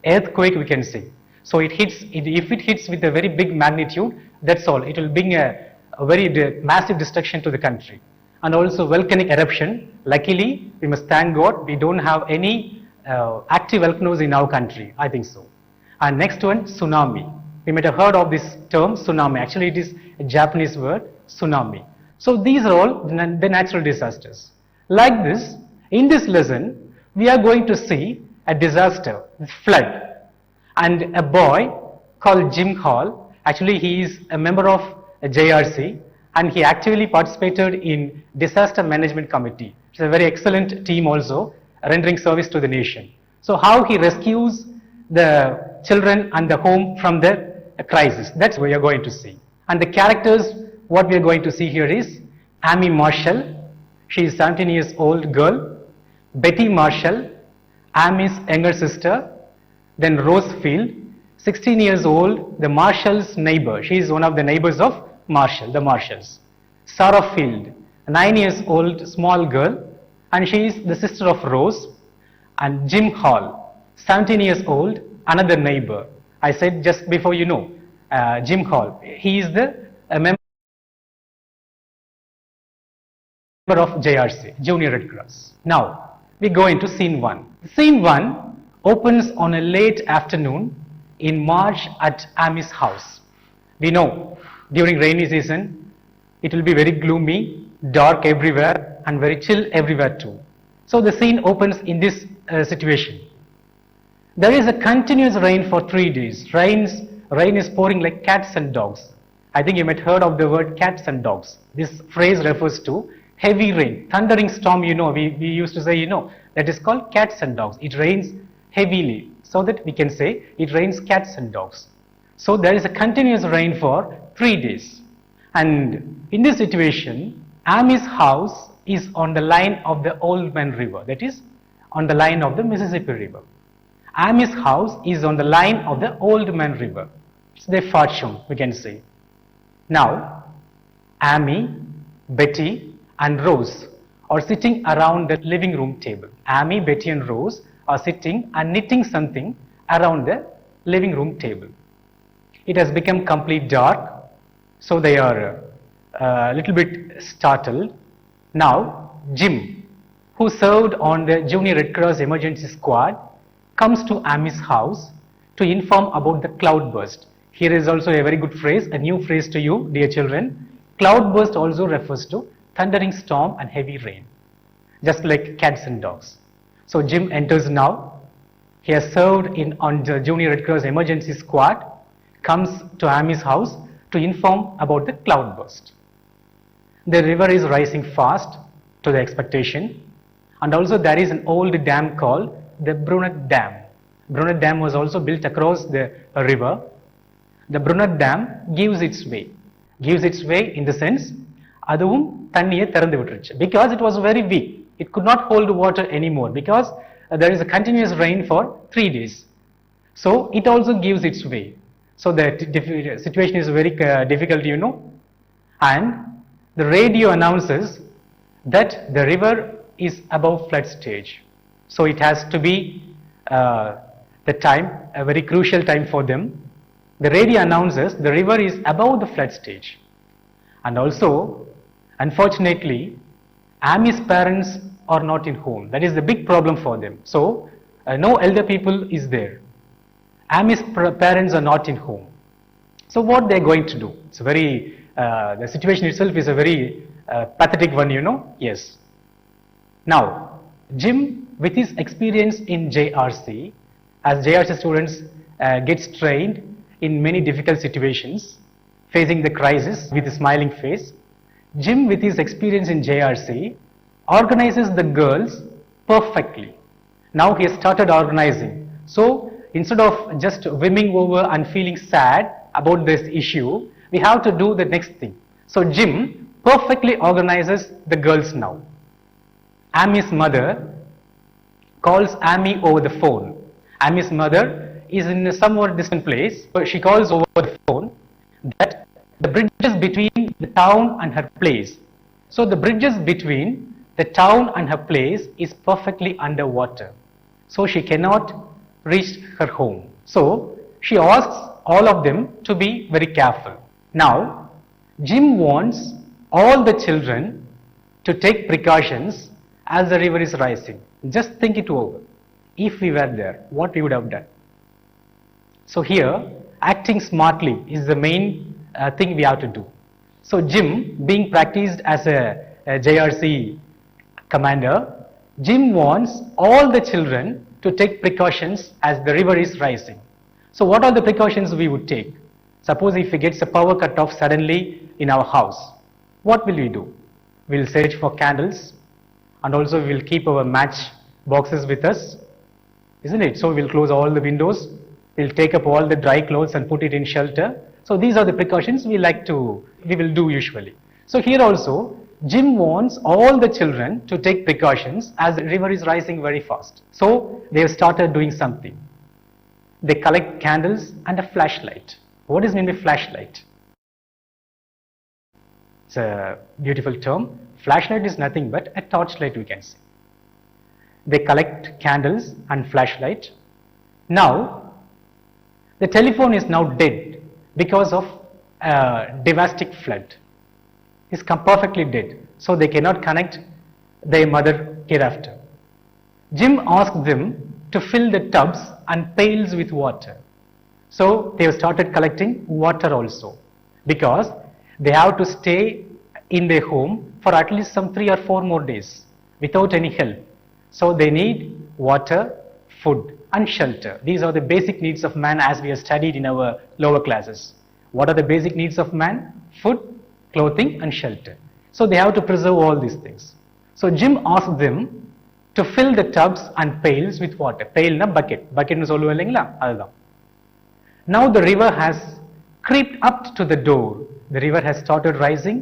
earthquake we can say. So if it hits with a very big magnitude, that's all. It will bring a very massive destruction to the country. And also volcanic eruption. Luckily, we must thank God, we don't have any active volcanoes in our country. I think so. And next one, tsunami. We might have heard of this term, tsunami. Actually, it is a Japanese word, tsunami. So these are all the natural disasters. Like this, in this lesson, we are going to see a disaster, flood. And a boy called Jim Hall, actually he is a member of a JRC, and he actually participated in disaster management committee. It's a very excellent team also, rendering service to the nation. So how he rescues the children and the home from the crisis, that's what we are going to see. And the characters, what we are going to see here is Amy Marshall, she is 17 years old girl, Betty Marshall, Amy's younger sister, then Rose Field, 16 years old, the Marshall's neighbor. She is one of the neighbors of Marshall, the Marshalls. Sarah Field, a 9 years old small girl, and she is the sister of Rose. And Jim Hall, 17 years old, another neighbor. I said just before Jim Hall. He is a member of JRC, Junior Red Cross. Now, we go into scene 1. Scene 1 opens on a late afternoon in March at Amy's house. We know during rainy season it will be very gloomy, dark everywhere and very chill everywhere too. So the scene opens in this situation. There is a continuous rain for 3 days. Rain is pouring like cats and dogs. I think you might have heard of the word cats and dogs. This phrase refers to heavy rain, thundering storm, we used to say, that is called cats and dogs. It rains heavily, so that we can say it rains cats and dogs. So there is a continuous rain for 3 days. And in this situation, Amy's house is on the line of the Old Man River, that is on the line of the Mississippi River. Amy's house is on the line of the Old Man River. It's their fortune, we can say. Now, Amy, Betty and Rose are sitting around the living room table. Amy, Betty and Rose are sitting and knitting something around the living room table. It has become complete dark, so they are a little bit startled. Now, Jim, who served on the Junior Red Cross emergency squad, comes to Amy's house to inform about the cloudburst. Here is also a very good phrase, a new phrase to you, dear children. Cloudburst also refers to thundering storm and heavy rain, just like cats and dogs. So Jim enters now. He has served on the Junior Red Cross emergency squad, comes to Amy's house to inform about the cloudburst. The river is rising fast to the expectation, and also there is an old dam called the Brunette Dam. Brunette Dam was also built across the river. The Brunette Dam gives its way in the sense, aduvum தண்ணியை திறந்து விட்டுருச்சு, because it was very weak. It could not hold water anymore because there is a continuous rain for 3 days. So it also gives its way. So the situation is very difficult, and the radio announces that the river is above flood stage. So it has to be the time, a very crucial time for them. The radio announces the river is above the flood stage. And also, unfortunately, Amy's parents are not in home. That is the big problem for them. So no elder people is there. Amy's parents are not in home. So what they are going to do? It's a very, the situation itself is a very pathetic one, Yes. Now, Jim, with his experience in JRC, as JRC students gets trained in many difficult situations, facing the crisis with a smiling face, Jim, with his experience in JRC, organizes the girls perfectly. Now he has started organizing. So instead of just swimming over and feeling sad about this issue, we have to do the next thing. So Jim perfectly organizes the girls now. Amy's mother calls Amy over the phone. Amy's mother is in a somewhat distant place, but she calls over the phone that the bridges between the town and her place. So the bridges between the town and her place is perfectly underwater. So she cannot reached her home. So she asks all of them to be very careful. Now Jim wants all the children to take precautions as the river is rising. Just think it over. If we were there, what we would have done. So here acting smartly is the main thing we have to do. So Jim, being practiced as a JRC commander, Jim wants all the children to take precautions as the river is rising. So what are the precautions we would take? Suppose if we get a power cut off suddenly in our house, what will we do? We'll search for candles, and also we'll keep our match boxes with us, isn't it? So we'll close all the windows, we'll take up all the dry clothes and put it in shelter. So these are the precautions we will do usually. So here also Jim wants all the children to take precautions as the river is rising very fast. So they have started doing something. They collect candles and a flashlight. What is meant by flashlight? It's a beautiful term. Flashlight is nothing but a torchlight, we can say. They collect candles and flashlight. Now the telephone is now dead because of a devastating flood. Is perfectly dead, so they cannot connect their mother hereafter. Jim asked them to fill the tubs and pails with water. So they have started collecting water also, because they have to stay in their home for at least some 3 or 4 more days without any help. So they need water, food and shelter. These are the basic needs of man, as we have studied in our lower classes. What are the basic needs of man? Food, clothing and shelter. So they have to preserve all these things. So Jim asked them to fill the tubs and pails with water. Pail na bucket. Bucket nu solluva illengla adha. Now the river has creeped up to the door. The river has started rising.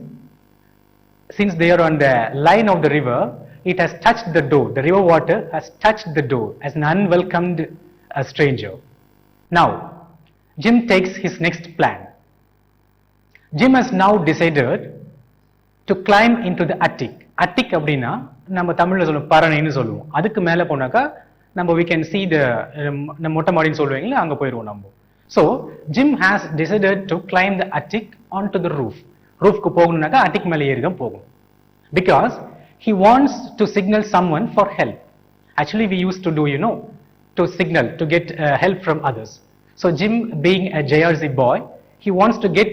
Since they are on the line of the river, it has touched the door. The river water has touched the door as an unwelcomed stranger. Now Jim takes his next plan. Jim has now decided to climb into the attic. Attic அப்படினா நம்ம தமிழ்ல சொல்லுவோம் பரணைன்னு சொல்லுவோம். அதுக்கு மேல போனாக்கா நம்ம we can see the மொட்டை மாடின்னு சொல்லுவீங்களா, அங்க போயிடுவோம் நம்ம. So Jim has decided to climb the attic onto the roof. Roofக்கு போகணும்னாக்கா attic மேல ஏறி தான் போகணும். Because he wants to signal someone for help. Actually we used to do, to signal, to get help from others. So Jim, being a JRC boy, he wants to get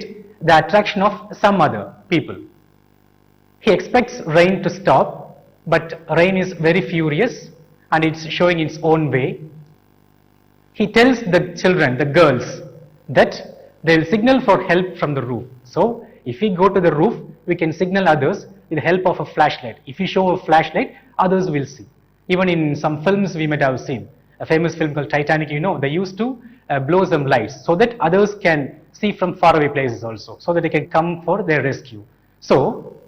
the attraction of some other people. He expects rain to stop, but rain is very furious and it's showing its own way. He tells the children, the girls, that they will signal for help from the roof. So if we go to the roof, we can signal others with the help of a flashlight. If we show a flashlight, others will see. Even in some films we might have seen, a famous film called Titanic, they used to blow some lights so that others can see from faraway places also, so that they can come for their rescue. So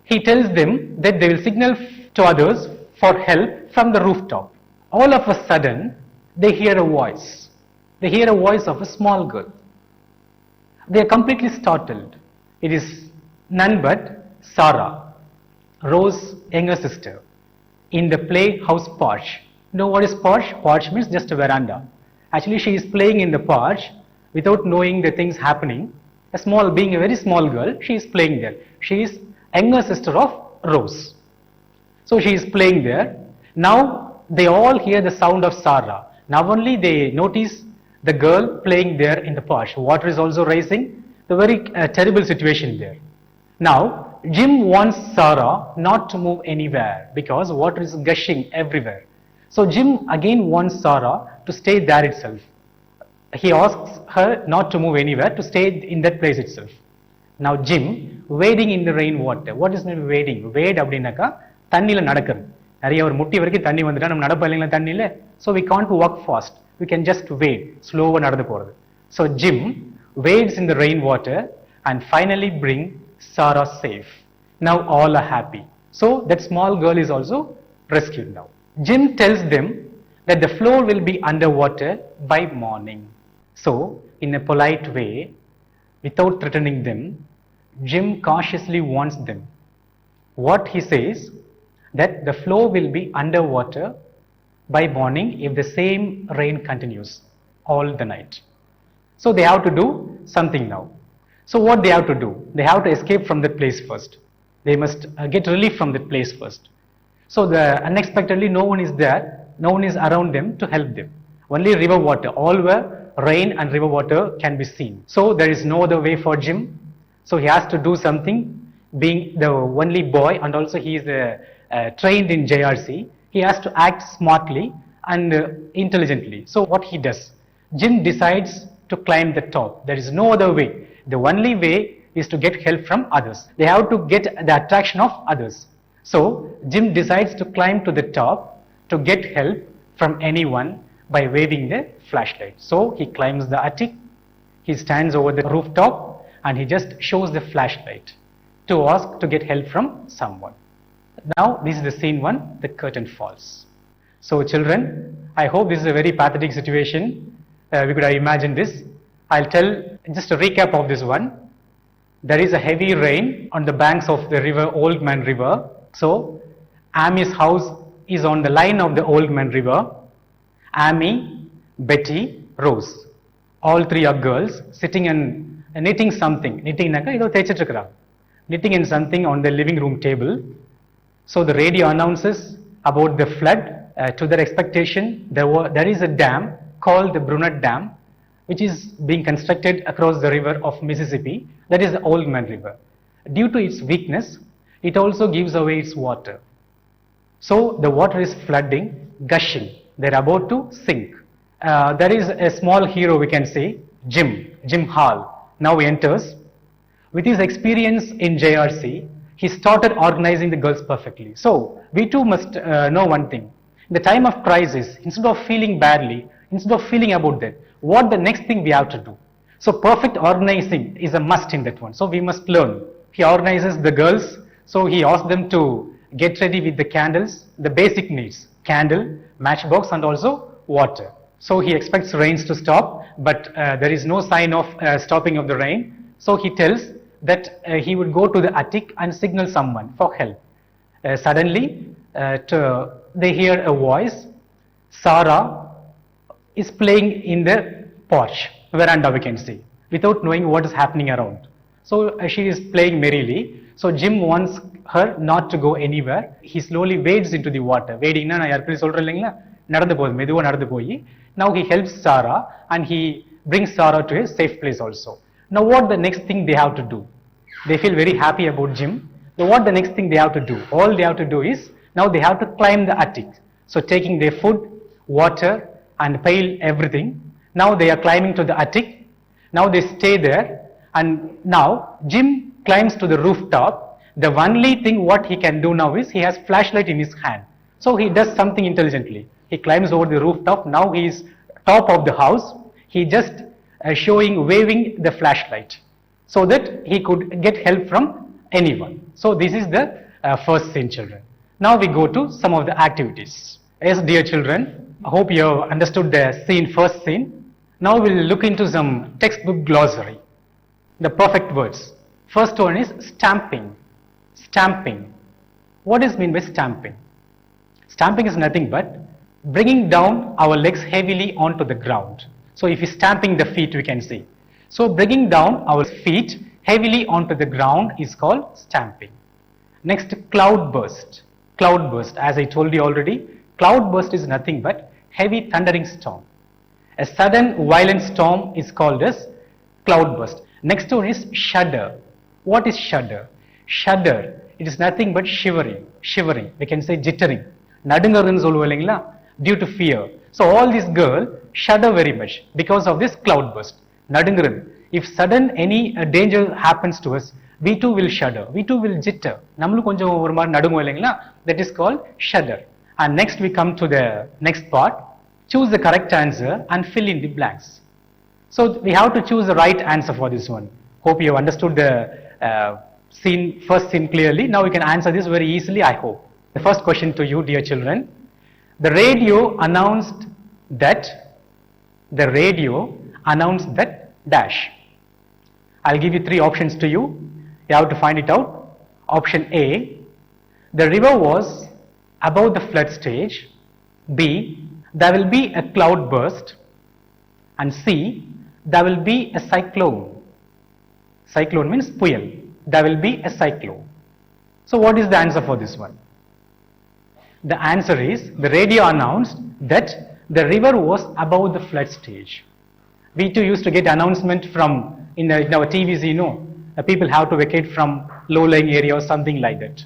he tells them that they will signal to others for help from the rooftop. All of a sudden they hear a voice. They hear a voice of a small girl. They are completely startled. It is none but Sarah, Rose's younger sister, in the playhouse porch. You know what is porch? Porch means just a veranda. Actually she is playing in the porch without knowing the things happening. Being a very small girl, she is playing there. She is younger sister of Rose. So she is playing there. Now they all hear the sound of Sarah. Now only they notice the girl playing there in the porch. Water is also rising. The very terrible situation there. Now Jim wants Sarah not to move anywhere because water is gushing everywhere. So Jim again wants Sarah to stay there itself. He asks her not to move anywhere, to stay in that place itself. Now Jim wading in the rain water. What is mean wading? Wade அப்படினாக்கா தண்ணில நடக்கிறது. நிறைய ஒரு முட்டி வரைக்கும் தண்ணி வந்துட்டா நம்ம நடப்போம் இல்லைங்களா தண்ணில. So we can't walk fast. We can just wade, slowly நடந்து போறது. So Jim wades in the rain water and finally bring Sarah safe. Now all are happy. So that small girl is also rescued now. Jim tells them that the floor will be underwater by morning. So in a polite way, without threatening them, Jim cautiously warns them. What he says, that the floor will be underwater by morning if the same rain continues. all the night. So they have to do something now. So what they have to do? They have to escape from that place first. They must get relief from that place first. So unexpectedly no one is there, no one is around them to help them. Only river water, all where rain and river water can be seen. So there is no other way for Jim. So he has to do something, being the only boy, and also he is trained in JRC. He has to act smartly and intelligently. So what he does? Jim decides to climb the top. There is no other way. The only way is to get help from others. They have to get the attraction of others. So Jim decides to climb to the top to get help from anyone by waving the flashlight. So he climbs the attic, he stands over the rooftop, and he just shows the flashlight to ask to get help from someone. Now this is the scene 1, the curtain falls. So children, I hope this is a very pathetic situation. We could have imagined this. I'll tell just a recap of this one. There is a heavy rain on the banks of the river, Old Man River. So Amy's house is on the line of the Old Man River. Amy, Betty, Rose, all three are girls sitting and knitting something. Knitting in something on the living room table. So the radio announces about the flood. To their expectation, there is a dam called the Brunette Dam, which is being constructed across the river of Mississippi. That is the Old Man River. Due to its weakness, it also gives away its water. So the water is flooding, gushing. They're about to sink. There is a small hero, we can say, Jim Hall. Now he enters. With his experience in JRC, he started organizing the girls perfectly. So we too must know one thing. In the time of crisis, instead of feeling badly, instead of feeling about that, what the next thing we have to do? So perfect organizing is a must in that one. So we must learn. He organizes the girls. So he asks them to get ready with the candles, the basic needs, candle, matchbox, and also water. So he expects rains to stop, but there is no sign of stopping of the rain. So he tells that he would go to the attic and signal someone for help. Suddenly, they hear a voice. Sarah is playing in the porch, veranda we can say, without knowing what is happening around. So she is playing merrily. So Jim wants her not to go anywhere. He slowly wades into the water. Wading na yarkali solra illengla nadandu podu meduva nadandu poi. Now he helps Sarah and he brings Sarah to a safe place also. Now what the next thing they have to do? They feel very happy about Jim. So what the next thing they have to do? All they have to do is now they have to climb the attic. So taking their food, water and pail, everything. Now they are climbing to the attic. Now they stay there, and now Jim climbs to the rooftop. The only thing what he can do now is he has flashlight in his hand. So he does something intelligently. He climbs over the rooftop. Now he is top of the house. He just waving the flashlight so that he could get help from anyone. So this is the first scene, children. Now we go to some of the activities. Yes, dear children, I hope you have understood the first scene. Now we'll look into some textbook glossary. The perfect words. First one is stamping. Stamping. What is meant by stamping? Stamping is nothing but bringing down our legs heavily onto the ground. So if you're stamping the feet, we can say. So bringing down our feet heavily onto the ground is called stamping. Next, cloudburst. Cloudburst, as I told you already, cloudburst is nothing but heavy thundering storm. A sudden violent storm is called as cloudburst. Next one is shudder. What is shudder? Shudder, it is nothing but shivering. Shivering, we can say jittering. Nadungarun solluvalengla, due to fear. So all these girls shudder very much because of this cloudburst. Nadungarun. If sudden any danger happens to us, we too will shudder. We too will jitter. Namlu konjam oru maari nadunguvalengla. That is called shudder. And next we come to the next part. Choose the correct answer and fill in the blanks. So we have to choose the right answer for this one. Hope you have understood the first scene clearly. Now we can answer this very easily, I hope. The first question to you, dear children. The radio announced that dash. I'll give you three options to you. You have to find it out. Option A, the river was above the flood stage. B, there will be a cloud burst. And C, there will be a cyclone. Cyclone means puyal. There will be a cyclone. So what is the answer for this one? The answer is, the radio announced that the river was above the flood stage. We too used to get announcement from in our TVs, people have to vacate from low-lying area or something like that.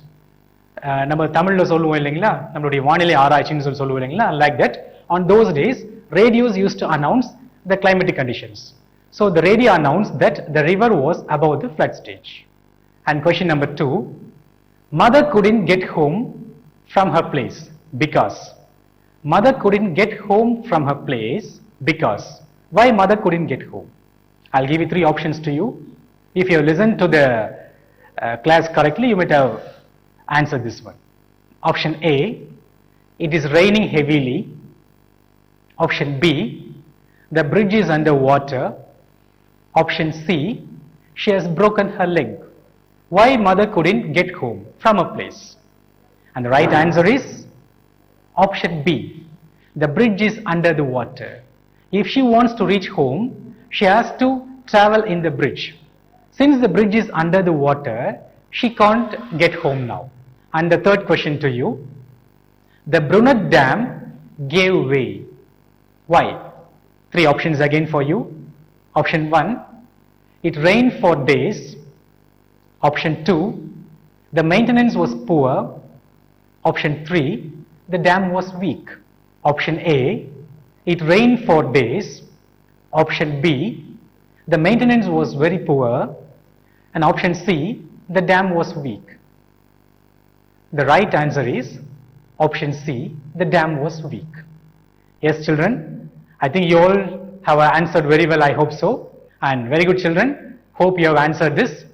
நம்ம தமிழ்ல சொல்லுவோம் இல்லைங்களா, நம்மளுடைய வானிலை ஆராய்ச்சின்னு சொல்லுவோம் இல்லைங்களா, like that. On those days, radios used to announce the climatic conditions. So the radio announced that the river was above the flood stage. And question number 2, mother couldn't get home from her place because. Mother couldn't get home from her place because. Why mother couldn't get home? I'll give you 3 options to you. If you have listened to the class correctly, you might have answered this one. Option A, it is raining heavily. Option B, the bridge is under water. Option C, she has broken her leg. Why mother couldn't get home from a place? And the right answer is option B, the bridge is under the water. If she wants to reach home, she has to travel in the bridge. Since the bridge is under the water, she can't get home now. And the third question to you, the Brunette Dam gave way. Why? 3 options again for you. Option 1, it rained for days. Option 2, the maintenance was poor. Option 3, the dam was weak. Option A, it rained for days. Option B, the maintenance was very poor. And option C, the dam was weak. The right answer is option C, the dam was weak. Yes, children, I think you all have answered very well, I hope so. And very good, children, hope you have answered this.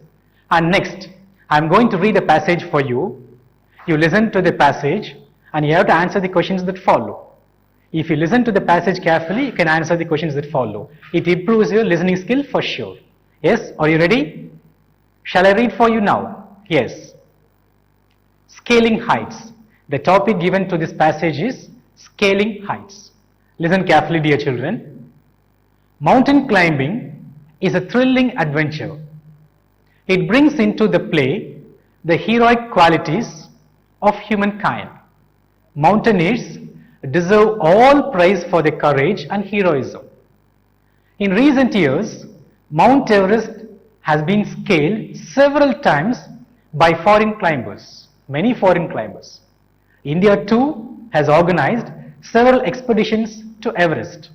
And next, I am going to read a passage for you. You listen to the passage and you have to answer the questions that follow. If you listen to the passage carefully, you can answer the questions that follow. It improves your listening skill for sure. Yes, are you ready? Shall I read for you now? Yes. Scaling heights. The topic given to this passage is scaling heights. Listen carefully, dear children. Mountain climbing is a thrilling adventure. It brings into the play the heroic qualities of humankind. Mountaineers deserve all praise for their courage and heroism. In recent years, Mount Everest has been scaled several times by foreign climbers, many foreign climbers. India too has organized several expeditions to Everest.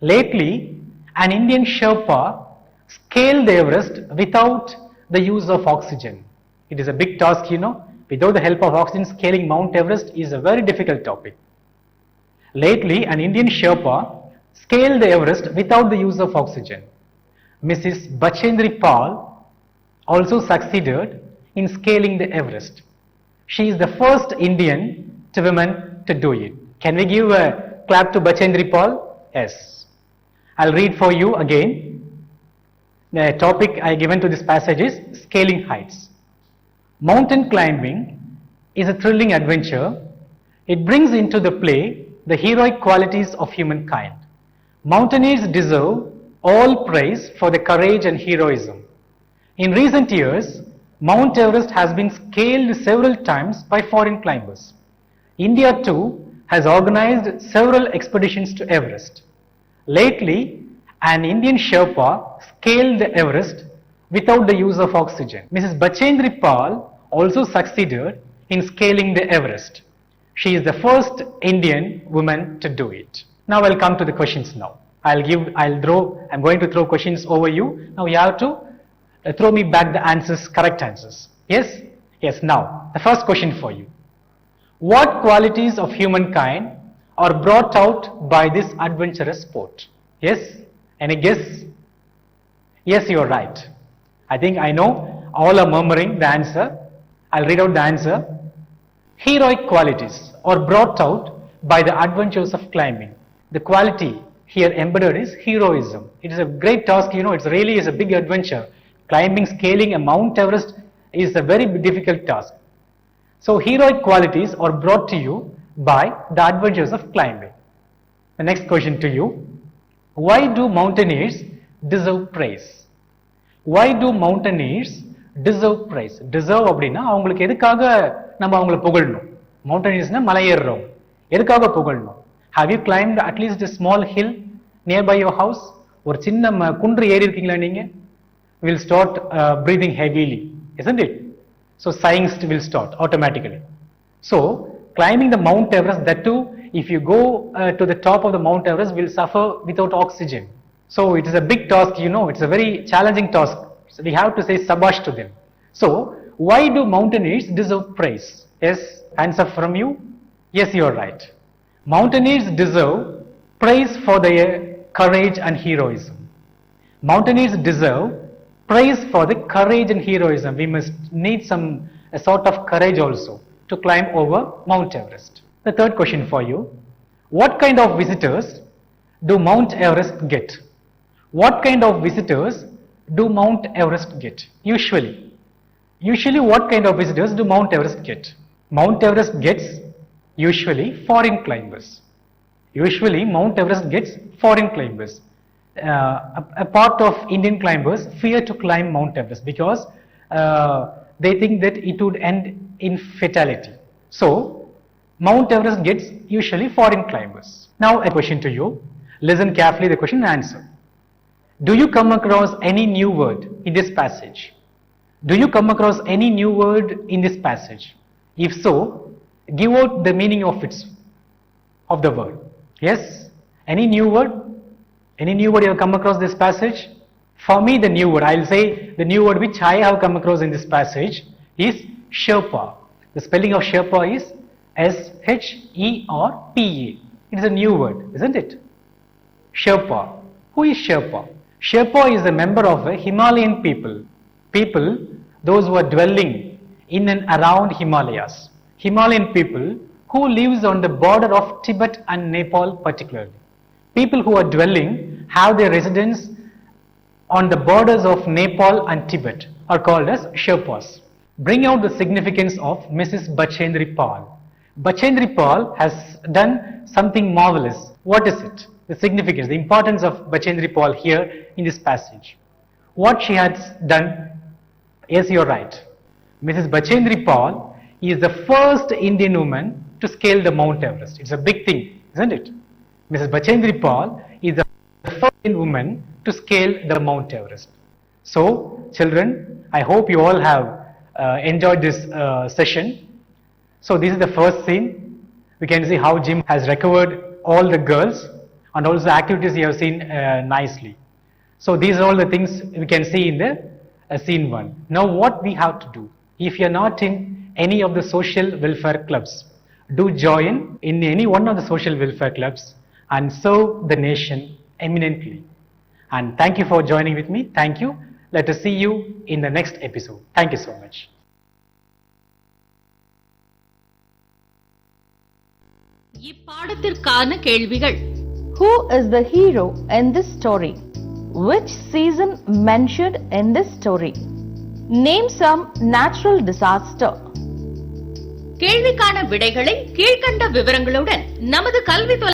Lately, an Indian Sherpa scaled the Everest without the use of oxygen. It is a big task, Without the help of oxygen, scaling Mount Everest is a very difficult topic. Lately, an Indian Sherpa scaled the Everest without the use of oxygen. Mrs. Bachendri Pal also succeeded in scaling the Everest. She is the first Indian woman to do it. Can we give a clap to Bachendri Pal? Yes. I'll read for you again. The topic I given to this passage is scaling heights. Mountain climbing is a thrilling adventure. It brings into the play the heroic qualities of humankind. Mountaineers deserve all praise for their courage and heroism. In recent years, Mount Everest has been scaled several times by foreign climbers. India too has organized several expeditions to Everest. Lately, an Indian Sherpa scaled the Everest without the use of oxygen. Mrs. Bachendri Pal also succeeded in scaling the Everest. She is the first Indian woman to do it. Now I'll come to the questions now. I'm going to throw questions over you. Now you have to throw me back the answers, correct answers. Yes? Yes, now, the first question for you. What qualities of humankind are brought out by this adventurous sport? Yes? Any guess? Yes, you are right. I think I know all are murmuring the answer. I'll read out the answer. Heroic qualities are brought out by the adventures of climbing. The quality here embedded is heroism. It is a great task, it really is a big adventure. Climbing, scaling a Mount Everest is a very difficult task. So heroic qualities are brought to you by the adventures of climbing. The next question to you. Why do mountaineers deserve praise? Why do mountaineers deserve praise? Deserve அப்படின்னா அவங்களுக்கு எதுக்காக நம்ம அவங்கள புகழணும்? Mountaineersனா மலை ஏறுறவங்க. எதுக்காக புகழணும்? Have you climbed at least a small hill nearby your house? ஒரு சின்ன குன்று ஏறி இருக்கீங்களா நீங்க? Will start breathing heavily, isn't it? So sighing will start automatically. So climbing the Mount Everest, that too, if you go to the top of the Mount Everest, will suffer without oxygen. So it is a big task, you know, it's a very challenging task. So we have to say sabash to them. So why do mountaineers deserve praise? Yes, answer from you? Yes, you are right. Mountaineers deserve praise for their courage and heroism. Mountaineers deserve praise for the courage and heroism. We must need a sort of courage also to climb over Mount Everest. The third question for you. What kind of visitors do Mount Everest get? What kind of visitors do Mount Everest get? Usually what kind of visitors do Mount Everest get? Mount Everest gets usually foreign climbers. Usually Mount Everest gets foreign climbers. A part of Indian climbers fear to climb Mount Everest because they think that it would end in fatality. So Mount Everest gets usually foreign climbers. Now a question to you. Listen carefully the question and answer. Do you come across any new word in this passage? Do you come across any new word in this passage? If so, give out the meaning of the word. Yes? Any new word? Any new word you have come across this passage? For me, the new word, I'll say the new word which I have come across in this passage is Sherpa. The spelling of Sherpa is S-H-E-R-P-A. It is a new word, isn't it? Sherpa. Who is Sherpa? Sherpa is a member of a Himalayan people. People, those who are dwelling in and around Himalayas. Himalayan people who lives on the border of Tibet and Nepal particularly. People who are dwelling have their residence on the borders of Nepal and Tibet are called as Sherpas. Bring out the significance of Mrs. Bachendri Pal. Bachendri Pal has done something marvelous. What is it? The significance, the importance of Bachendri Pal here in this passage. What she has done, yes, you are right. Mrs. Bachendri Pal is the first Indian woman to scale the Mount Everest. It's a big thing, isn't it? Mrs. Bachendri Pal is the first Indian woman to scale the Mount Everest. So, children, I hope you all have enjoyed this session. So, this is the first scene. We can see how Jim has recovered all the girls and also activities you have seen nicely. So, these are all the things we can see in the scene 1. Now, what we have to do? If you are not in any of the social welfare clubs, do join in any one of the social welfare clubs and serve the nation eminently. And thank you for joining with me. Thank you. Let us see you in the next episode. Thank you so much. இப்பாடத்திற்கான கேள்விகள். Who is the hero in this story? Which season mentioned in this story? Name some natural disaster. கேள்விக்கான விடைகளை கீழ்க்கண்ட விவரங்களுடன் நமது கல்வி